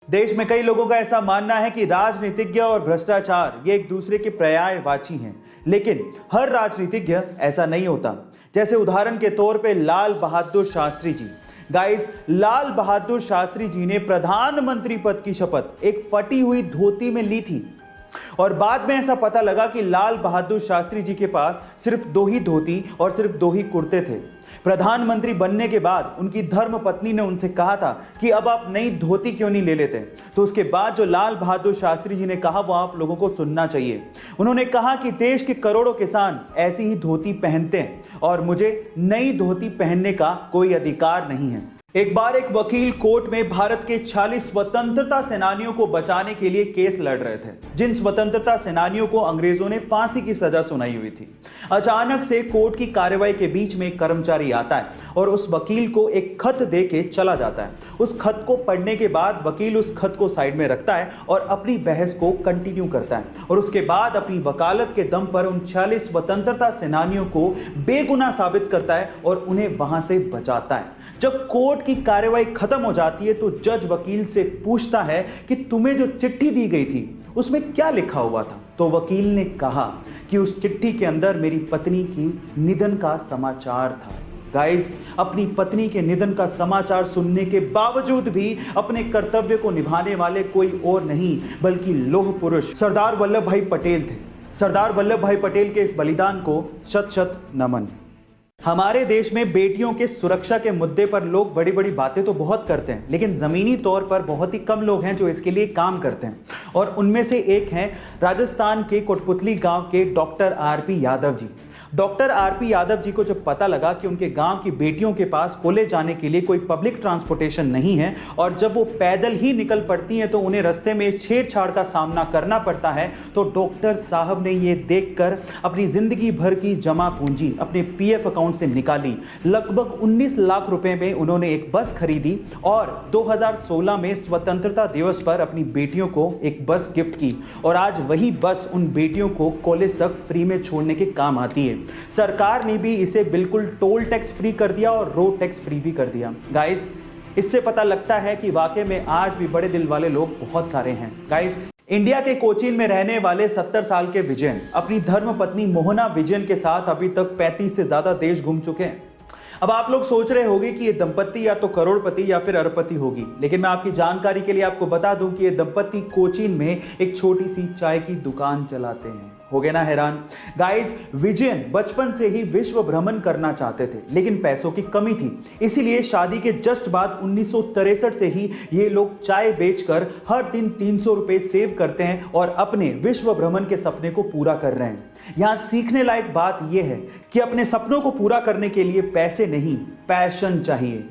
देश में कई लोगों का ऐसा मानना है कि राजनीतिज्ञ और भ्रष्टाचार ये एक दूसरे के पर्यायवाची हैं, लेकिन हर राजनीतिज्ञ ऐसा नहीं होता। जैसे उदाहरण के तौर पे लाल बहादुर शास्त्री जी। गाइस, लाल बहादुर शास्त्री जी ने प्रधानमंत्री पद की शपथ एक फटी हुई धोती में ली थी और बाद में ऐसा पता लगा कि लाल बहादुर शास्त्री जी के पास सिर्फ 2 ही धोती और सिर्फ 2 ही कुर्ते थे। प्रधानमंत्री बनने के बाद उनकी धर्म पत्नी ने उनसे कहा था कि अब आप नई धोती क्यों नहीं ले लेते। तो उसके बाद जो लाल बहादुर शास्त्री जी ने कहा वो आप लोगों को सुनना चाहिए। उन्होंने कहा कि देश के करोड़ों किसान ऐसी ही धोती पहनते हैं और मुझे नई धोती पहनने का कोई अधिकार नहीं है। एक बार एक वकील कोर्ट में भारत के 40 स्वतंत्रता सेनानियों को बचाने के लिए केस लड़ रहे थे, जिन स्वतंत्रता सेनानियों को अंग्रेजों ने फांसी की सजा सुनाई हुई थी। अचानक से कोर्ट की कार्रवाई के बीच में एक कर्मचारी आता है और उस वकील को एक खत दे के चला जाता है। उस खत को पढ़ने के बाद वकील उस खत को साइड में रखता है और अपनी बहस को कंटिन्यू करता है और उसके बाद अपनी वकालत के दम पर उन 40 स्वतंत्रता सेनानियों को बेगुनाह साबित करता है और उन्हें वहां से बचाता है। जब कोर्ट की कार्रवाई खत्म हो जाती है तो जज वकील से पूछता है कि तुम्हें जो चिट्ठी दी गई थी उसमें क्या लिखा हुआ था। तो वकील ने कहा कि उस चिट्ठी के अंदर मेरी पत्नी की निधन का समाचार था। गाइस, अपनी पत्नी के निधन का समाचार सुनने के बावजूद भी अपने कर्तव्य को निभाने वाले कोई और नहीं बल्कि लौह पुरुष सरदार वल्लभ भाई पटेल थे। सरदार वल्लभ भाई पटेल के इस बलिदान को शत शत नमन। हमारे देश में बेटियों के सुरक्षा के मुद्दे पर लोग बड़ी बड़ी बातें तो बहुत करते हैं, लेकिन जमीनी तौर पर बहुत ही कम लोग हैं जो इसके लिए काम करते हैं। और उनमें से एक हैं राजस्थान के कोटपुतली गांव के doctor RP Yadav ji. Doctor RP Yadav ji को जब पता लगा कि उनके गांव की बेटियों के पास कॉलेज जाने के लिए कोई पब्लिक ट्रांसपोर्टेशन नहीं है और जब वो पैदल ही निकल पड़ती हैं तो उन्हें रास्ते में छेड़छाड़ का सामना करना पड़ता है, तो डॉक्टर साहब ने ये देखकर अपनी जिंदगी भर की जमा पूंजी अपने पीएफ अकाउंट से निकाली। लगभग 19 लाख रुपए में उन्होंने एक बस खरीदी और 2016 में स्वतंत्रता दिवस पर अपनी बेटियों को एक बस गिफ्ट की और आज वही बस उन बेटियों को कॉलेज तक फ्री में छोड़ने के काम आती है। सरकार ने भी इसे बिल्कुल टोल टैक्स फ्री कर दिया और रोड टैक्स फ्री भी कर दिया। गाइस, इससे पता लगता है कि वाकई में आज भी बड़े दिल वाले लोग बहुत सारे हैं। गाइस, इंडिया के कोचीन में रहने वाले 70 साल के विजयन अपनी धर्मपत्नी मोहना विजयन के साथ अभी तक 35 से ज्यादा देश घूम चुके हैं। अब आप लोग सोच रहे होंगे कि ये दंपत्ति या तो करोड़पति या फिर अरबपति होगी, लेकिन मैं आपकी जानकारी के लिए आपको बता दूं कि ये दंपत्ति कोचीन में एक छोटी सी चाय की दुकान चलाते हैं। हो गए ना हैरान? गाइस, विजयन बचपन से ही विश्व भ्रमण करना चाहते थे, लेकिन पैसों की कमी थी। इसीलिए शादी के जस्ट बाद 1963 से ही ये लोग चाय बेचकर हर दिन 300 रुपए सेव करते हैं और अपने विश्व भ्रमण के सपने को पूरा कर रहे हैं। यहाँ सीखने लायक बात यह है कि अपने सपनों को पूरा करने के लिए पैसे नहीं, पैशन चाहिए।